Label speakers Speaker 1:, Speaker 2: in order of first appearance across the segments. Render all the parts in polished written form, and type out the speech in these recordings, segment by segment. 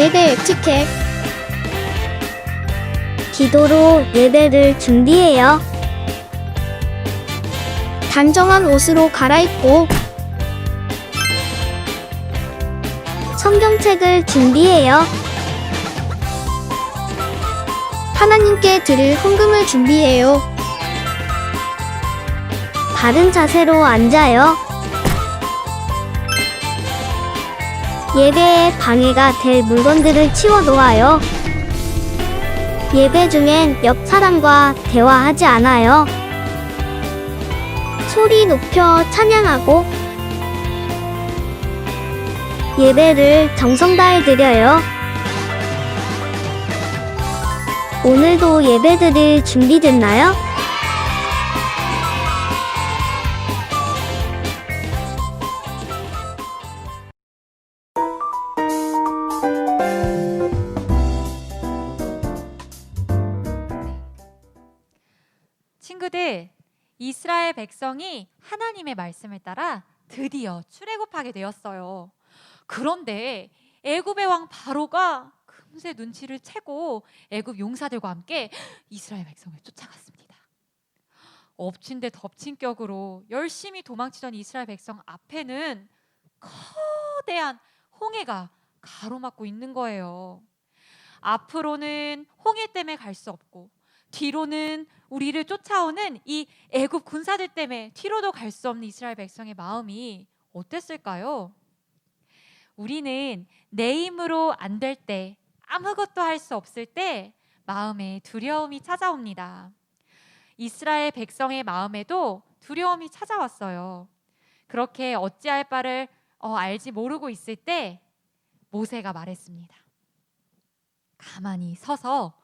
Speaker 1: 예배 에티켓.
Speaker 2: 기도로 예배를 준비해요.
Speaker 1: 단정한 옷으로 갈아입고
Speaker 2: 성경책을 준비해요.
Speaker 1: 하나님께 드릴 헌금을 준비해요.
Speaker 2: 바른 자세로 앉아요. 예배에 방해가 될 물건들을 치워 놓아요. 예배 중엔 옆 사람과 대화하지 않아요. 소리 높여 찬양하고 예배를 정성 다해 드려요. 오늘도 예배드릴 준비됐나요?
Speaker 3: 친구들, 이스라엘 백성이 하나님의 말씀을 따라 드디어 출애굽하게 되었어요. 그런데 애굽의 왕 바로가 금세 눈치를 채고 애굽 용사들과 함께 이스라엘 백성을 쫓아갔습니다. 엎친 데 덮친 격으로 열심히 도망치던 이스라엘 백성 앞에는 거대한 홍해가 가로막고 있는 거예요. 앞으로는 홍해 때문에 갈 수 없고 뒤로는 우리를 쫓아오는 이 애굽 군사들 때문에 뒤로도 갈 수 없는 이스라엘 백성의 마음이 어땠을까요? 우리는 내 힘으로 안 될 때, 아무것도 할 수 없을 때 마음에 두려움이 찾아옵니다. 이스라엘 백성의 마음에도 두려움이 찾아왔어요. 그렇게 어찌할 바를 알지 모르고 있을 때 모세가 말했습니다. 가만히 서서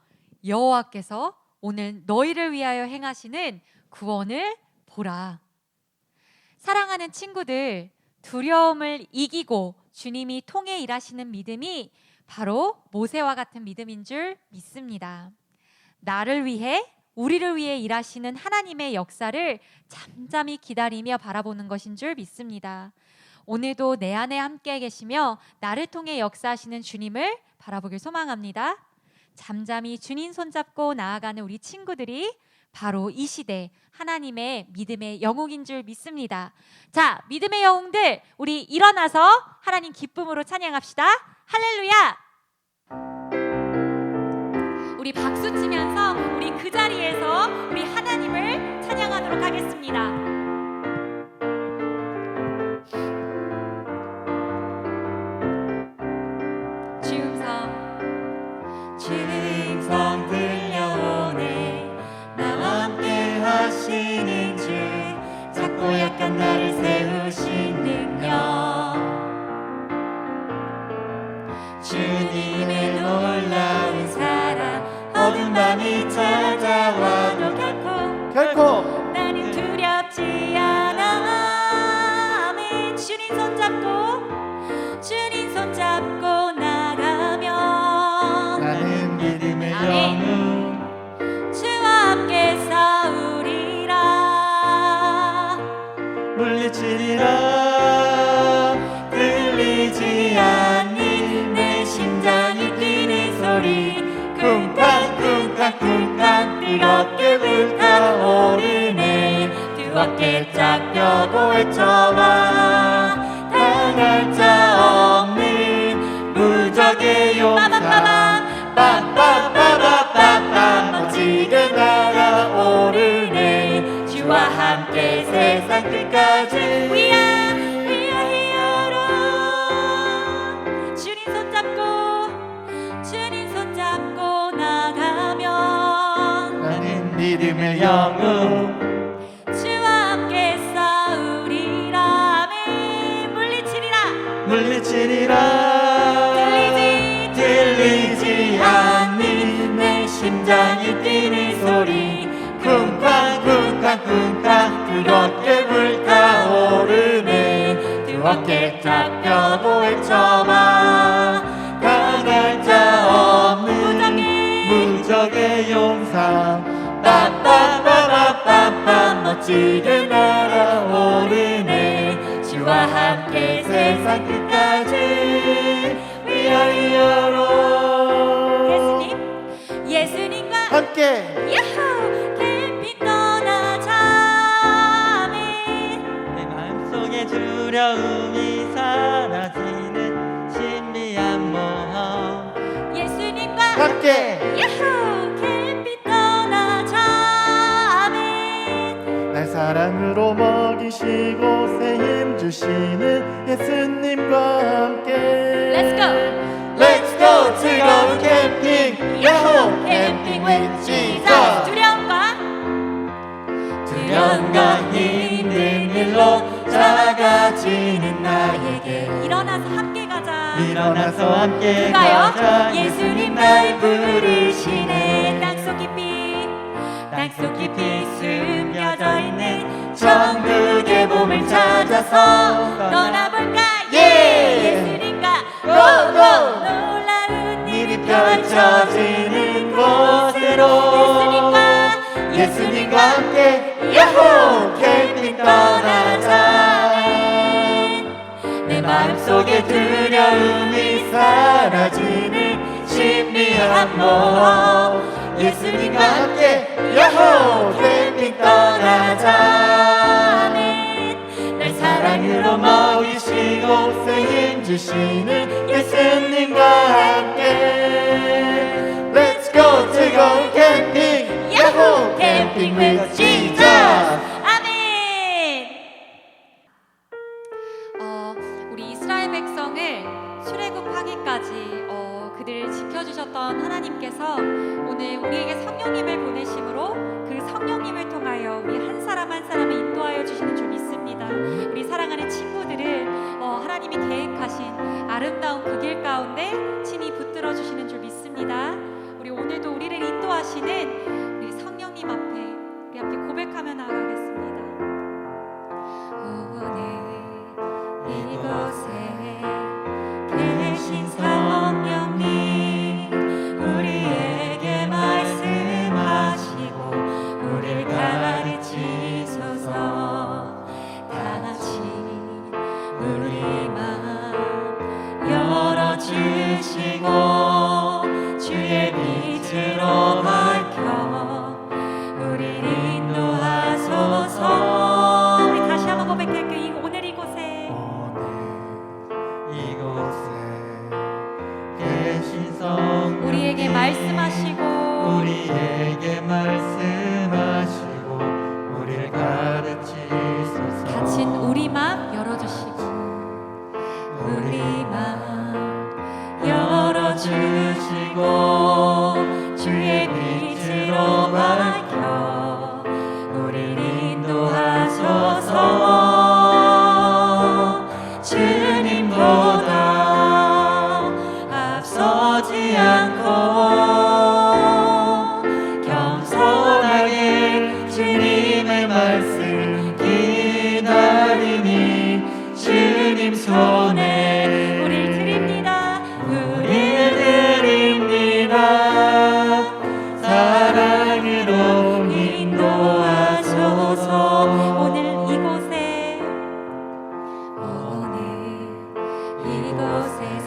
Speaker 3: 여호와께서 오늘 너희를 위하여 행하시는 구원을 보라. 사랑하는 친구들, 두려움을 이기고 주님이 통해 일하시는 믿음이 바로 모세와 같은 믿음인 줄 믿습니다. 나를 위해, 우리를 위해 일하시는 하나님의 역사를 잠잠히 기다리며 바라보는 것인 줄 믿습니다. 오늘도 내 안에 함께 계시며 나를 통해 역사하시는 주님을 바라보길 소망합니다. 잠잠히 주님 손잡고 나아가는 우리 친구들이 바로 이 시대 하나님의 믿음의 영웅인 줄 믿습니다. 자, 믿음의 영웅들, 우리 일어나서 하나님 기쁨으로 찬양합시다. 할렐루야! 우리 박수 치면서 우리 그 자리에서 우리 하나님을 찬양하도록 하겠습니다.
Speaker 4: 주음성 들려오네. 나와 함께 하시는 주, 작고 약한 나를 세우신 능력. 주님의 놀라운 사랑, 어두운 밤이 찾아와도 결코 나는 두렵지 않아. 아멘. 주님 손잡고, 주님 손잡고 나가면 나는 믿음의 영웅, 주와 함께 싸우리라. 물리치리라. 들리지 않는 내 심장이 뛰는 소리, 쿵쾅쿵쾅쿵쾅 뜨겁게 불타오르네. 두 어깨 쫙 펴고 외쳐봐. 당할 자 없는 무적의 용사, 빰빰빰빰빰빰 멋지게 날아오르네. 주와 함께 세상 끝까지 We are heroes. 주님 손잡고 나가면 나는 믿음의 영웅, 주와 함께 싸우리라. 아멘. 물리치리라. 들리지 않는 내 심장이 뛰는 소리, 쿵쾅쿵쾅쿵쾅 뜨겁게 불타오르네. 두 어깨 쫙 펴고 외쳐봐. 당할 자 없는 무적의 용사, 빰빰빰빰빰빰 멋지게 날아오르네. 주와 함께 세상 끝까지 We are heroes.
Speaker 3: 예수님과
Speaker 4: 함께
Speaker 3: 야호 캠핑 떠나자. 아멘.
Speaker 5: 내 마음속에 두려움이 사라지는 신비한 모험
Speaker 3: 예수님과
Speaker 4: 함께
Speaker 3: 야호 캠핑 떠나자. 아멘.
Speaker 4: 날 사랑으로 먹이시고 새 힘 주시는 예수님과 함께
Speaker 3: Let's go.
Speaker 4: Let's go 즐거운 캠핑 야호 캠핑 with Jesus 두려움과 힘든 일로 작아지는 나에게
Speaker 3: 일어나서 함께 가자.
Speaker 5: 일어나서 함께
Speaker 3: 가요.
Speaker 5: 가자.
Speaker 3: 예수님 날 부르시네. 땅속 깊이 숨겨져 있는 천국의 봄을 찾아서 떠나볼까. 예수님과 고고 놀라운 일이 펼쳐지는 곳으로
Speaker 4: 예수님과 함께 야호 캠핑 떠나자 내 마음속에 두려움이 사라지는 신비한 모험 예수님과 함께 야호 캠핑 떠나자 날 사랑으로 먹이시고 새 힘 주시는 예수님과 함께 Let's go 즐거운 캠핑 야호 캠핑 with Jesus
Speaker 3: 아멘. 우리 이스라엘 백성을 출애굽하기까지 그들을 지켜주셨던 하나님께서 오늘 우리에게 성령님을 보내심으로 그 성령님을 통하여 우리 한 사람 한 사람을 인도하여 주시는 줄 믿습니다. 우리 사랑하는 친구들을 하나님이 계획하신 아름다운 그 길 가운데 친히 붙들어 주시는 줄 믿습니다. 우리 오늘도 우리를 인도하시는 우리 성령님 앞에 우리 함께 고백하며 나아가겠습니다. 오늘 이곳에 계신 성령님 우리에게 말씀하시고 우리를 가르치소서 다같이 우리 마음 열어주시고 주의 빛으로 밝혀 우리를 인도하소서. 우리 다시 한번 고백할게요. 오늘 이곳에
Speaker 5: 계신 성령
Speaker 3: 우리에게 말씀하시고
Speaker 5: 우리에게 말씀하시고 우리를 가르치소서
Speaker 3: 닫힌 우리 마음 열어주시고
Speaker 5: 우리
Speaker 3: 마음
Speaker 5: 열어주시고
Speaker 3: 주의 빛으로 밝혀 우리를 인도하소서. 주님보다 앞서지 않고 겸손하게 주님의 말씀 기다리니 주님 손에 우릴 드립니다.
Speaker 5: 사랑으로 인도하소서.
Speaker 3: 오늘 이곳에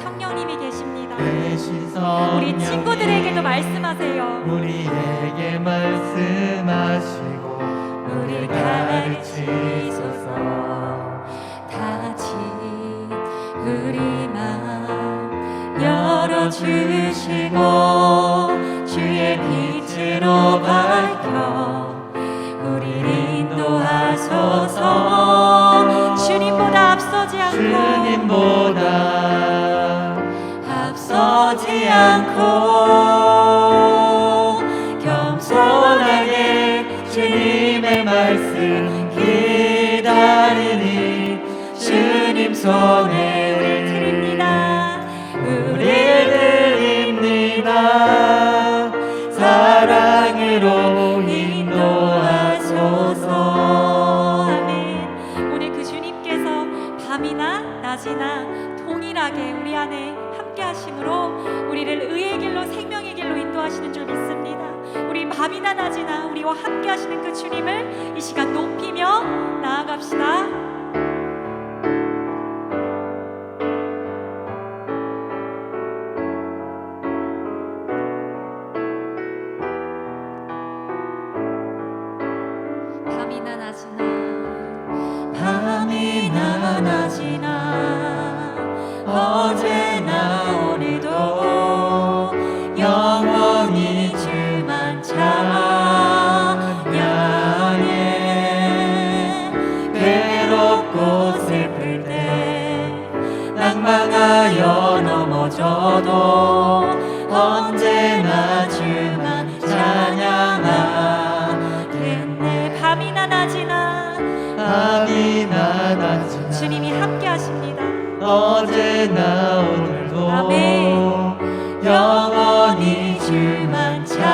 Speaker 3: 성령님이 계십니다.
Speaker 5: 계신
Speaker 3: 우리
Speaker 5: 성령님
Speaker 3: 친구들에게도 말씀하세요.
Speaker 5: 우리에게 말씀하시고 우리를 가르치소서
Speaker 3: 다같이 우리 마음 열어주시고 주의 빛으로 밝혀 우리를 인도하소서. 주님보다 앞서지 않고
Speaker 5: 겸손하게 주님의 말씀 기다리니 주님 손에 우리를 드립니다. 사랑으로 인도하소서.
Speaker 3: 아멘. 오늘 그 주님께서 밤이나 낮이나 동일하게 우리 안에 함께 하심으로 우리를 의의 길로 생명의 길로 인도하시는 줄 믿습니다. 우리 밤이나 낮이나 우리와 함께 하시는 그 주님을 이 시간 높이며 나아갑시다. 밤이나 낮이나 밤이나 낮이나 어제나 오늘도 영원히 주만 찬양해.
Speaker 5: 괴롭고 슬플 때 낭망하여 넘어져도 언제나 주만 찬양하겠네.
Speaker 3: 밤이나 낮이나
Speaker 5: 밤이나 낮이나
Speaker 3: 주님이 함께 하십니다.
Speaker 5: 어제나 오늘도
Speaker 3: 아멘.
Speaker 5: 영원히 주만 찬양해.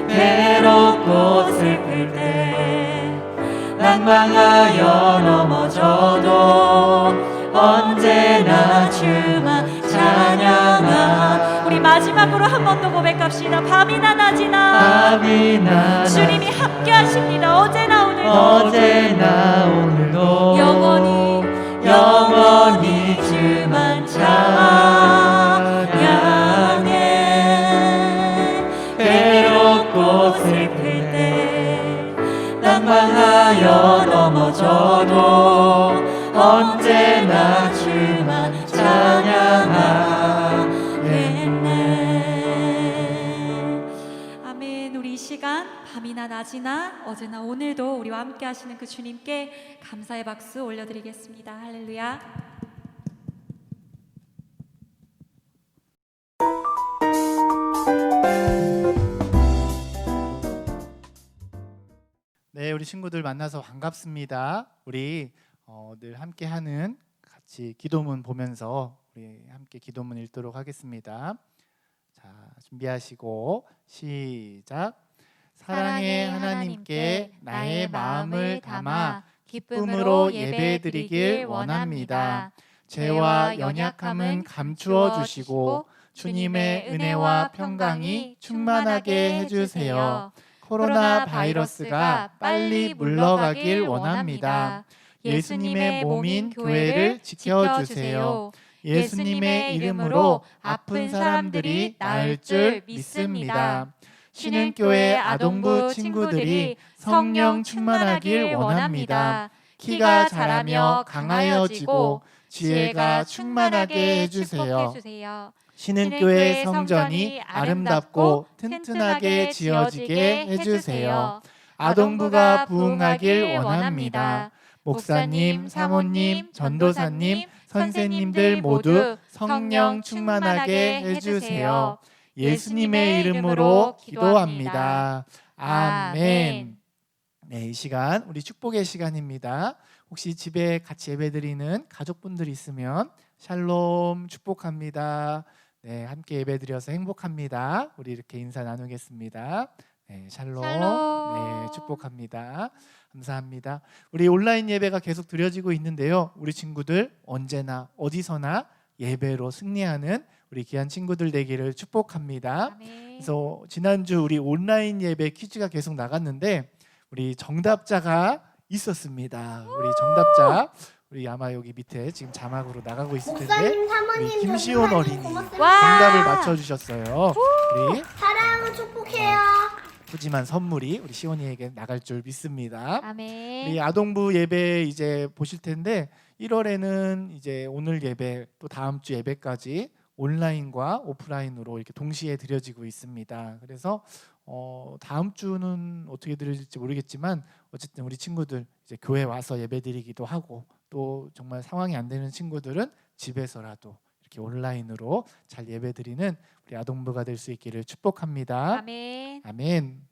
Speaker 5: 괴롭고 슬플 때 낭망하여 넘어져도 언제나 주만 찬양하.
Speaker 3: 우리 마지막으로 한 번 더 고백합시다. 밤이나 낮이나
Speaker 5: 밤이나
Speaker 3: 주님이 함께 하십니다. 어제나 오늘도
Speaker 5: 어제나 오늘도 영원히 주만 찬양해. 괴롭고 슬플 때 낭망하여 넘어져도 언제나 주만 찬양하겠네.
Speaker 3: 아멘. 우리 이 시간 밤이나 낮이나 어제나 오늘도 우리와 함께 하시는 그 주님께 감사의 박수 올려드리겠습니다. 할렐루야.
Speaker 4: 네, 우리 친구들 만나서 반갑습니다. 우리 늘 함께하는 같이 기도문 보면서 우리 함께 기도문 읽도록 하겠습니다. 자, 준비하시고 시작. 사랑의 하나님께 나의 마음을 담아 기쁨으로 예배드리길 원합니다. 죄와 연약함은 감추어 주시고 주님의 은혜와 평강이 충만하게 해주세요. 코로나 바이러스가 빨리 물러가길 원합니다. 예수님의 몸인 교회를 지켜주세요. 예수님의 이름으로 아픈 사람들이 나을 줄 믿습니다. 쉬는 교회 아동부 친구들이 성령 충만하길 원합니다. 키가 자라며 강하여지고 지혜가 충만하게 해주세요. 쉬는 교회 성전이 아름답고 튼튼하게 지어지게 해주세요. 아동부가 부흥하길 원합니다. 목사님, 사모님, 전도사님, 선생님들 모두 성령 충만하게 해주세요. 예수님의 이름으로 기도합니다. 아멘. 네, 이 시간 우리 축복의 시간입니다. 혹시 집에 같이 예배드리는 가족분들 있으면 샬롬 축복합니다. 네, 함께 예배드려서 행복합니다. 우리 이렇게 인사 나누겠습니다. 네, 샬롬. 네, 축복합니다. 감사합니다. 우리 온라인 예배가 계속 드려지고 있는데요. 우리 친구들 언제나 어디서나 예배로 승리하는 우리 귀한 친구들 되기를 축복합니다.
Speaker 3: 아멘.
Speaker 4: 그래서 지난주 우리 온라인 예배 퀴즈가 계속 나갔는데 우리 정답자가 있었습니다. 우리 정답자 우리 아마 여기 밑에 지금 자막으로 나가고 있을 텐데
Speaker 1: 목사님,
Speaker 4: 우리
Speaker 1: 사모님,
Speaker 4: 김시온
Speaker 1: 전도사님
Speaker 4: 어린이
Speaker 1: 고맙습니다.
Speaker 3: 와.
Speaker 4: 정답을 맞춰주셨어요. 우리
Speaker 1: 사랑하고 축복해요.
Speaker 4: 푸짐한 선물이 우리 시온이에게 나갈 줄 믿습니다.
Speaker 3: 아멘.
Speaker 4: 우리 아동부 예배 이제 보실 텐데 1월에는 이제 오늘 예배 또 다음 주 예배까지 온라인과 오프라인으로 이렇게 동시에 드려지고 있습니다. 그래서 다음 주는 어떻게 드려질지 모르겠지만 어쨌든 우리 친구들 이제 교회 와서 예배드리기도 하고 또 정말 상황이 안 되는 친구들은 집에서라도 이렇게 온라인으로 잘 예배드리는 우리 아동부가 될 수 있기를 축복합니다.
Speaker 3: 아멘.
Speaker 4: 아멘.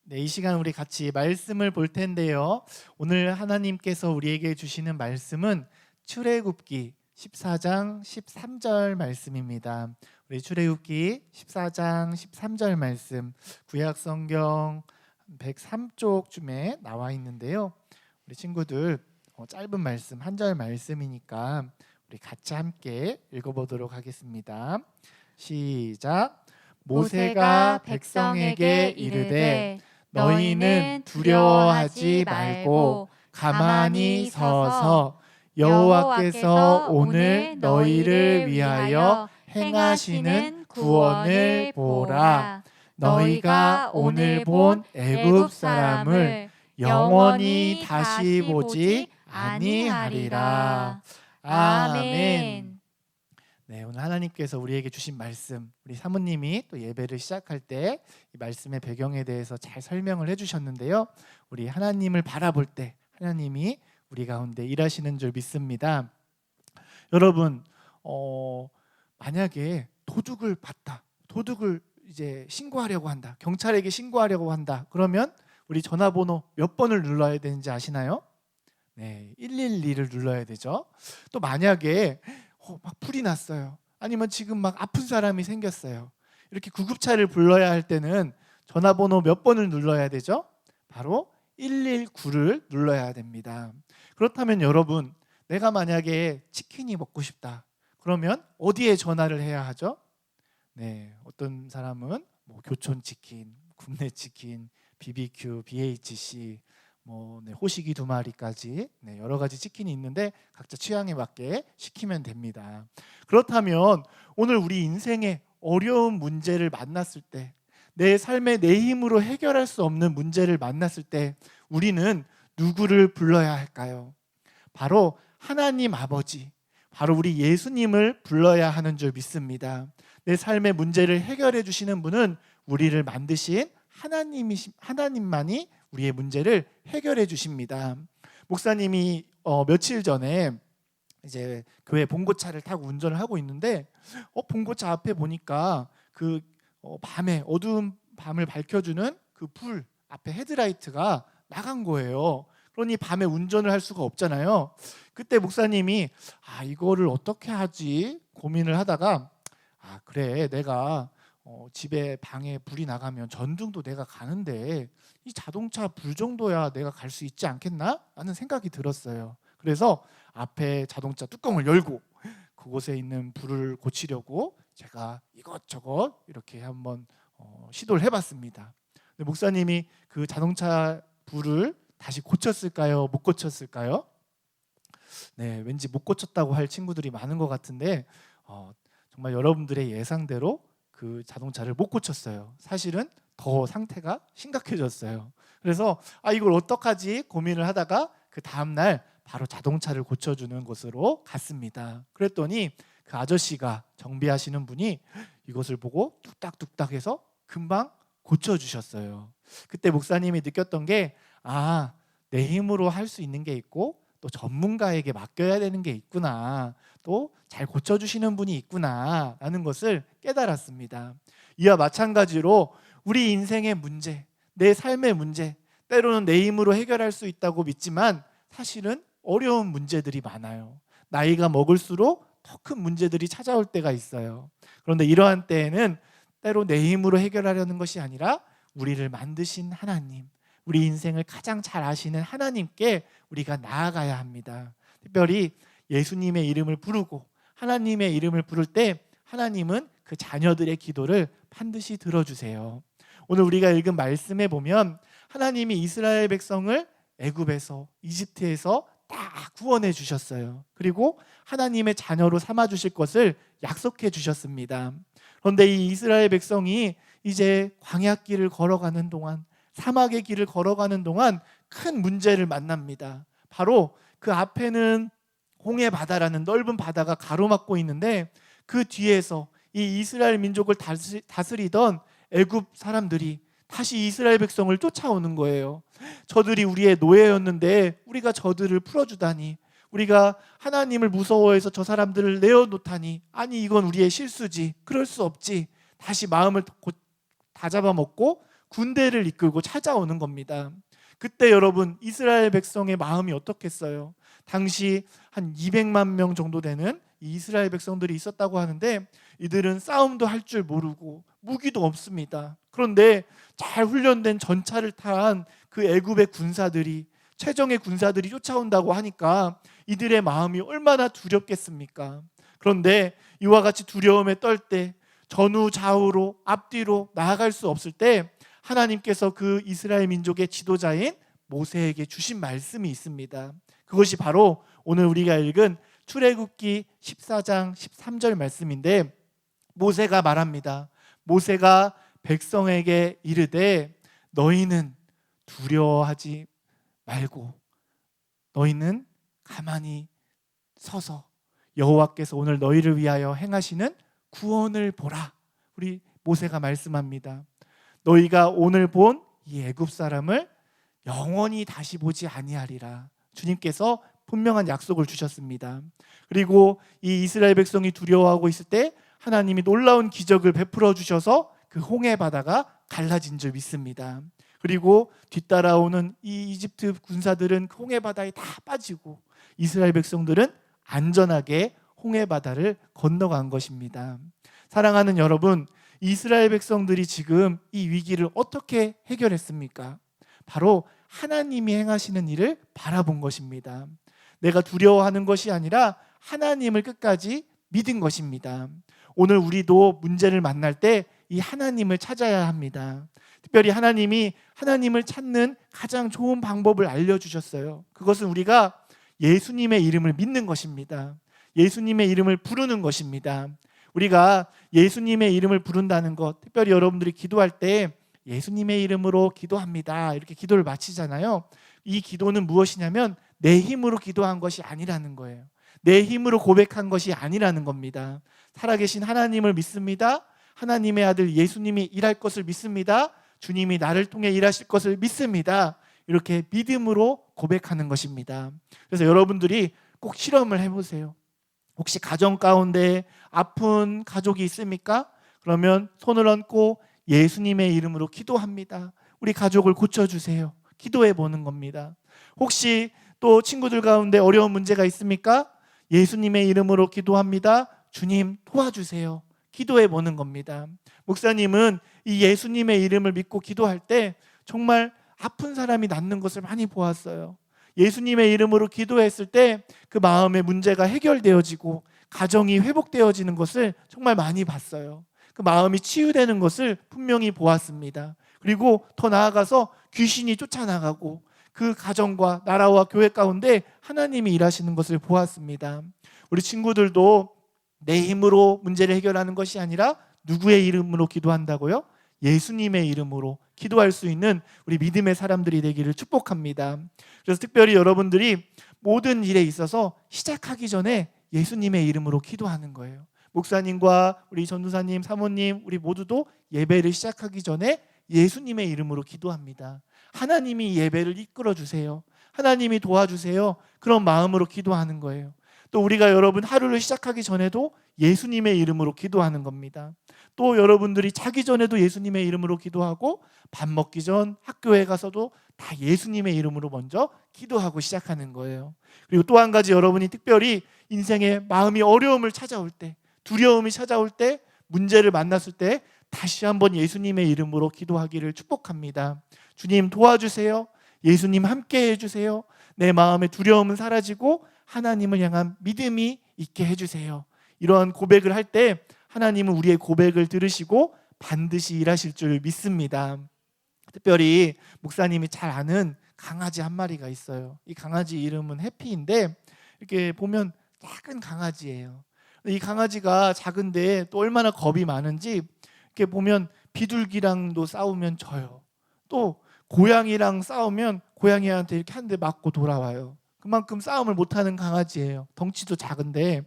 Speaker 4: 네, 이 시간 우리 같이 말씀을 볼 텐데요. 오늘 하나님께서 우리에게 주시는 말씀은 출애굽기 14장 13절 말씀입니다. 우리 출애굽기 14장 13절 말씀 구약 성경 103쪽쯤에 나와 있는데요. 우리 친구들 짧은 말씀 한 절 말씀이니까 우리 같이 함께 읽어보도록 하겠습니다. 시작. 모세가 백성에게 이르되 너희는 두려워하지 말고 가만히 서서 여호와께서 오늘 너희를 위하여 행하시는 구원을 보라. 너희가 오늘 본 애굽 사람을 영원히 다시 보지 아니하리라. 아멘. 네, 오늘 하나님께서 우리에게 주신 말씀, 우리 사모님이 또 예배를 시작할 때 이 말씀의 배경에 대해서 잘 설명을 해주셨는데요. 우리 하나님을 바라볼 때 하나님이 우리 가운데 일하시는 줄 믿습니다. 여러분, 만약에 도둑을 봤다, 도둑을 이제 신고하려고 한다, 경찰에게 신고하려고 한다, 그러면 우리 전화번호 몇 번을 눌러야 되는지 아시나요? 네, 112를 눌러야 되죠. 또 만약에 막 불이 났어요, 아니면 지금 막 아픈 사람이 생겼어요, 이렇게 구급차를 불러야 할 때는 전화번호 몇 번을 눌러야 되죠? 바로 119를 눌러야 됩니다. 그렇다면 여러분, 내가 만약에 치킨이 먹고 싶다, 그러면 어디에 전화를 해야 하죠? 네, 어떤 사람은 뭐 교촌치킨, 굽네치킨, BBQ, BHC, 호식이 2마리까지 여러 가지 치킨이 있는데 각자 취향에 맞게 시키면 됩니다. 그렇다면 오늘 우리 인생에 어려운 문제를 만났을 때, 내 삶에 내 힘으로 해결할 수 없는 문제를 만났을 때 우리는 누구를 불러야 할까요? 바로 하나님 아버지, 바로 우리 예수님을 불러야 하는 줄 믿습니다. 내 삶의 문제를 해결해 주시는 분은 우리를 만드신 하나님만이 우리의 문제를 해결해 주십니다. 목사님이 며칠 전에 이제 교회 봉고차를 타고 운전을 하고 있는데 봉고차 앞에 보니까 그 밤에 어두운 밤을 밝혀주는 그 불 앞에 헤드라이트가 나간 거예요. 그러니 밤에 운전을 할 수가 없잖아요. 그때 목사님이 이거를 어떻게 하지 고민을 하다가 그래, 내가 집에 방에 불이 나가면 전등도 내가 가는데 이 자동차 불 정도야 내가 갈 수 있지 않겠나? 라는 생각이 들었어요. 그래서 앞에 자동차 뚜껑을 열고 그곳에 있는 불을 고치려고 제가 이것저것 이렇게 한번 시도를 해봤습니다. 근데 목사님이 그 자동차 불을 다시 고쳤을까요? 못 고쳤을까요? 네, 왠지 못 고쳤다고 할 친구들이 많은 것 같은데 정말 여러분들의 예상대로 그 자동차를 못 고쳤어요. 사실은 더 상태가 심각해졌어요. 그래서 이걸 어떡하지 고민을 하다가 그 다음날 바로 자동차를 고쳐주는 곳으로 갔습니다. 그랬더니 그 아저씨가 정비하시는 분이 이것을 보고 뚝딱뚝딱 해서 금방 고쳐주셨어요. 그때 목사님이 느꼈던 게 내 힘으로 할 수 있는 게 있고 또 전문가에게 맡겨야 되는 게 있구나, 또 잘 고쳐주시는 분이 있구나 라는 것을 깨달았습니다. 이와 마찬가지로 우리 인생의 문제, 내 삶의 문제, 때로는 내 힘으로 해결할 수 있다고 믿지만 사실은 어려운 문제들이 많아요. 나이가 먹을수록 더 큰 문제들이 찾아올 때가 있어요. 그런데 이러한 때에는 때로 내 힘으로 해결하려는 것이 아니라 우리를 만드신 하나님, 우리 인생을 가장 잘 아시는 하나님께 우리가 나아가야 합니다. 특별히 예수님의 이름을 부르고 하나님의 이름을 부를 때 하나님은 그 자녀들의 기도를 반드시 들어주세요. 오늘 우리가 읽은 말씀에 보면 하나님이 이스라엘 백성을 애굽에서, 이집트에서 다 구원해 주셨어요. 그리고 하나님의 자녀로 삼아 주실 것을 약속해 주셨습니다. 그런데 이 이스라엘 백성이 이제 광야길을 걸어가는 동안, 사막의 길을 걸어가는 동안 큰 문제를 만납니다. 바로 그 앞에는 홍해 바다라는 넓은 바다가 가로막고 있는데 그 뒤에서 이 이스라엘 민족을 다스리던 애굽 사람들이 다시 이스라엘 백성을 쫓아오는 거예요. 저들이 우리의 노예였는데 우리가 저들을 풀어주다니, 우리가 하나님을 무서워해서 저 사람들을 내어놓다니, 아니 이건 우리의 실수지, 그럴 수 없지. 다시 마음을 다잡아먹고 군대를 이끌고 찾아오는 겁니다. 그때 여러분, 이스라엘 백성의 마음이 어떻겠어요? 당시 한 200만 명 정도 되는 이스라엘 백성들이 있었다고 하는데 이들은 싸움도 할 줄 모르고 무기도 없습니다. 그런데 잘 훈련된 전차를 탄 그 애굽의 군사들이, 최정예 군사들이 쫓아온다고 하니까 이들의 마음이 얼마나 두렵겠습니까? 그런데 이와 같이 두려움에 떨 때, 전후 좌우로 앞뒤로 나아갈 수 없을 때 하나님께서 그 이스라엘 민족의 지도자인 모세에게 주신 말씀이 있습니다. 그것이 바로 오늘 우리가 읽은 출애굽기 14장 13절 말씀인데, 모세가 말합니다. 모세가 백성에게 이르되 너희는 두려워하지 말고 너희는 가만히 서서 여호와께서 오늘 너희를 위하여 행하시는 구원을 보라. 우리 모세가 말씀합니다. 너희가 오늘 본 이 애굽 사람을 영원히 다시 보지 아니하리라. 주님께서 분명한 약속을 주셨습니다. 그리고 이 이스라엘 백성이 두려워하고 있을 때 하나님이 놀라운 기적을 베풀어 주셔서 그 홍해 바다가 갈라진 줄 믿습니다. 그리고 뒤따라오는 이 이집트 군사들은 그 홍해 바다에 다 빠지고 이스라엘 백성들은 안전하게 홍해 바다를 건너간 것입니다. 사랑하는 여러분, 이스라엘 백성들이 지금 이 위기를 어떻게 해결했습니까? 바로 하나님이 행하시는 일을 바라본 것입니다. 내가 두려워하는 것이 아니라 하나님을 끝까지 믿은 것입니다. 오늘 우리도 문제를 만날 때 이 하나님을 찾아야 합니다. 특별히 하나님을 찾는 가장 좋은 방법을 알려주셨어요. 그것은 우리가 예수님의 이름을 믿는 것입니다. 예수님의 이름을 부르는 것입니다. 우리가 예수님의 이름을 부른다는 것, 특별히 여러분들이 기도할 때 예수님의 이름으로 기도합니다, 이렇게 기도를 마치잖아요. 이 기도는 무엇이냐면 내 힘으로 기도한 것이 아니라는 거예요. 내 힘으로 고백한 것이 아니라는 겁니다. 살아계신 하나님을 믿습니다. 하나님의 아들 예수님이 일할 것을 믿습니다. 주님이 나를 통해 일하실 것을 믿습니다. 이렇게 믿음으로 고백하는 것입니다. 그래서 여러분들이 꼭 실험을 해보세요. 혹시 가정 가운데 아픈 가족이 있습니까? 그러면 손을 얹고 예수님의 이름으로 기도합니다. 우리 가족을 고쳐주세요. 기도해 보는 겁니다. 혹시 또 친구들 가운데 어려운 문제가 있습니까? 예수님의 이름으로 기도합니다. 주님 도와주세요. 기도해 보는 겁니다. 목사님은 이 예수님의 이름을 믿고 기도할 때 정말 아픈 사람이 낫는 것을 많이 보았어요. 예수님의 이름으로 기도했을 때 그 마음의 문제가 해결되어지고 가정이 회복되어지는 것을 정말 많이 봤어요. 그 마음이 치유되는 것을 분명히 보았습니다. 그리고 더 나아가서 귀신이 쫓아나가고 그 가정과 나라와 교회 가운데 하나님이 일하시는 것을 보았습니다. 우리 친구들도 내 힘으로 문제를 해결하는 것이 아니라 누구의 이름으로 기도한다고요? 예수님의 이름으로 기도할 수 있는 우리 믿음의 사람들이 되기를 축복합니다. 그래서 특별히 여러분들이 모든 일에 있어서 시작하기 전에 예수님의 이름으로 기도하는 거예요. 목사님과 우리 전도사님, 사모님, 우리 모두도 예배를 시작하기 전에 예수님의 이름으로 기도합니다. 하나님이 예배를 이끌어 주세요. 하나님이 도와주세요. 그런 마음으로 기도하는 거예요. 또 우리가 여러분 하루를 시작하기 전에도 예수님의 이름으로 기도하는 겁니다. 또 여러분들이 자기 전에도 예수님의 이름으로 기도하고 밥 먹기 전 학교에 가서도 다 예수님의 이름으로 먼저 기도하고 시작하는 거예요. 그리고 또 한 가지, 여러분이 특별히 인생에 마음이 어려움을 찾아올 때, 두려움이 찾아올 때, 문제를 만났을 때 다시 한번 예수님의 이름으로 기도하기를 축복합니다. 주님 도와주세요. 예수님 함께 해주세요. 내 마음의 두려움은 사라지고 하나님을 향한 믿음이 있게 해주세요. 이러한 고백을 할 때 하나님은 우리의 고백을 들으시고 반드시 일하실 줄 믿습니다. 특별히 목사님이 잘 아는 강아지 한 마리가 있어요. 이 강아지 이름은 해피인데 이렇게 보면 작은 강아지예요. 이 강아지가 작은데 또 얼마나 겁이 많은지 이렇게 보면 비둘기랑도 싸우면 져요. 또 고양이랑 싸우면 고양이한테 이렇게 한 대 맞고 돌아와요. 그만큼 싸움을 못하는 강아지예요. 덩치도 작은데.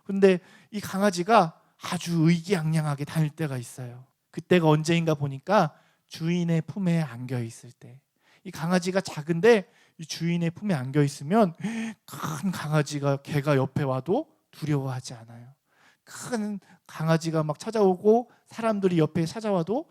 Speaker 4: 근데 이 강아지가 아주 의기양양하게 다닐 때가 있어요. 그때가 언제인가 보니까 주인의 품에 안겨 있을 때. 이 강아지가 작은데 이 주인의 품에 안겨 있으면 큰 강아지가 개가 옆에 와도 두려워하지 않아요. 큰 강아지가 막 찾아오고 사람들이 옆에 찾아와도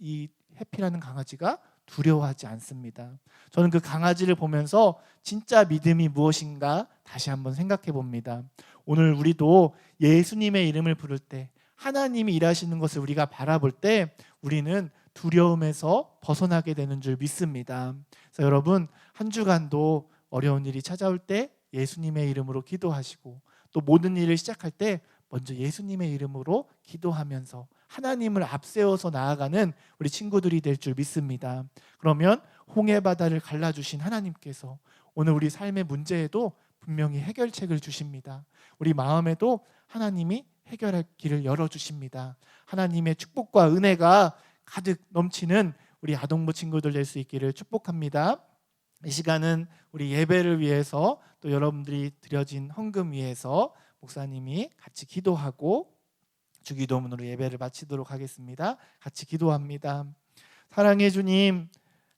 Speaker 4: 이 해피라는 강아지가 두려워하지 않습니다. 저는 그 강아지를 보면서 진짜 믿음이 무엇인가 다시 한번 생각해 봅니다. 오늘 우리도 예수님의 이름을 부를 때, 하나님이 일하시는 것을 우리가 바라볼 때 우리는 두려움에서 벗어나게 되는 줄 믿습니다. 그래서 여러분 한 주간도 어려운 일이 찾아올 때 예수님의 이름으로 기도하시고, 또 모든 일을 시작할 때 먼저 예수님의 이름으로 기도하면서 하나님을 앞세워서 나아가는 우리 친구들이 될 줄 믿습니다. 그러면 홍해 바다를 갈라주신 하나님께서 오늘 우리 삶의 문제에도 분명히 해결책을 주십니다. 우리 마음에도 하나님이 해결할 길을 열어주십니다. 하나님의 축복과 은혜가 가득 넘치는 우리 아동부 친구들 될 수 있기를 축복합니다. 이 시간은 우리 예배를 위해서 또 여러분들이 드려진 헌금 위해서 목사님이 같이 기도하고 주기도문으로 예배를 마치도록 하겠습니다. 같이 기도합니다. 사랑해 주님,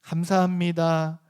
Speaker 4: 감사합니다.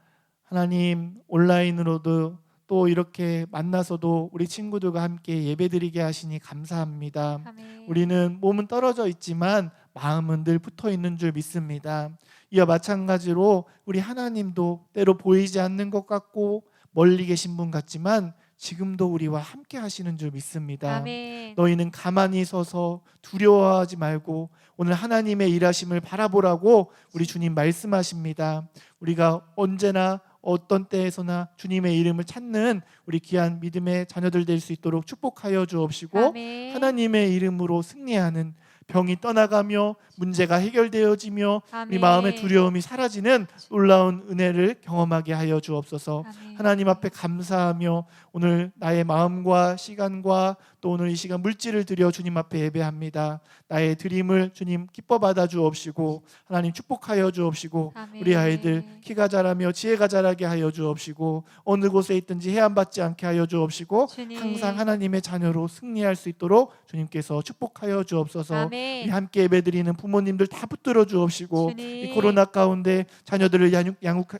Speaker 4: 하나님, 온라인으로도 또 이렇게 만나서도 우리 친구들과 함께 예배드리게 하시니 감사합니다.
Speaker 3: 아멘.
Speaker 4: 우리는 몸은 떨어져 있지만 마음은 늘 붙어 있는 줄 믿습니다. 이와 마찬가지로 우리 하나님도 때로 보이지 않는 것 같고 멀리 계신 분 같지만 지금도 우리와 함께 하시는 줄 믿습니다.
Speaker 3: 아멘.
Speaker 4: 너희는 가만히 서서 두려워하지 말고 오늘 하나님의 일하심을 바라보라고 우리 주님 말씀하십니다. 우리가 언제나 어떤 때에서나 주님의 이름을 찾는 우리 귀한 믿음의 자녀들 될 수 있도록 축복하여 주옵시고
Speaker 3: 아멘.
Speaker 4: 하나님의 이름으로 승리하는 병이 떠나가며 문제가 해결되어지며 우리
Speaker 3: 아멘.
Speaker 4: 마음의 두려움이 사라지는 놀라운 은혜를 경험하게 하여 주옵소서.
Speaker 3: 아멘.
Speaker 4: 하나님 앞에 감사하며 오늘 나의 마음과 시간과 또 오늘 이 시간 물질을 드려 주님 앞에 예배합니다. 나의 드림을 주님 기뻐 받아 주옵시고 하나님 축복하여 주옵시고
Speaker 3: 아멘.
Speaker 4: 우리 아이들 키가 자라며 지혜가 자라게 하여 주옵시고 어느 곳에 있든지 해안받지 않게 하여 주옵시고
Speaker 3: 주님.
Speaker 4: 항상 하나님의 자녀로 승리할 수 있도록 주님께서 축복하여 주옵소서.
Speaker 3: 아멘.
Speaker 4: 우리 함께 예배드리는 부모님들 다 붙들어 주옵시고
Speaker 3: 주님.
Speaker 4: 이 코로나 가운데 자녀들을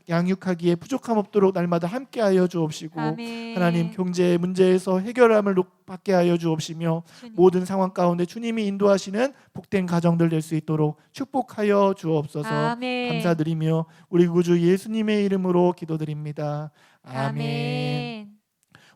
Speaker 4: 양육하기에 부족함 없도록 날마다 함께하여 주옵시고
Speaker 3: 아멘.
Speaker 4: 하나님 경제 문제에서 해결함을 받게 하여 주옵시며
Speaker 3: 주님.
Speaker 4: 모든 상황 가운데 주님이 인도하시는 복된 가정들 될 수 있도록 축복하여 주옵소서.
Speaker 3: 아멘.
Speaker 4: 감사드리며 우리 구주 예수님의 이름으로 기도드립니다. 아멘.
Speaker 3: 아멘.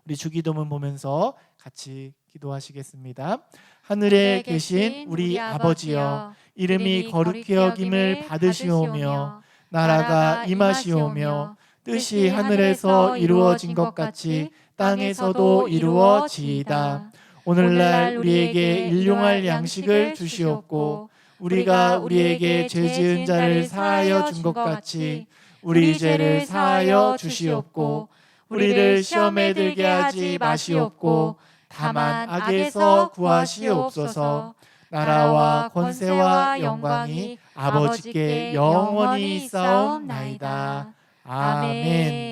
Speaker 4: 우리 주기도문 보면서 같이 기도하시겠습니다. 하늘에 계신 우리 아버지여, 이름이 거룩히 여김을 받으시오며 나라가 임하시오며 뜻이 하늘에서 이루어진 것 같이 땅에서도 이루어지이다. 오늘날 우리에게 일용할 양식을 주시옵고 우리가 우리에게 죄 지은 자를 사하여 준 것 같이 우리 죄를 사하여 주시옵고 우리를 시험에 들게 하지 마시옵고 다만 악에서 구하시옵소서. 나라와 권세와 영광이 아버지께 영원히 있사옵나이다. 아멘.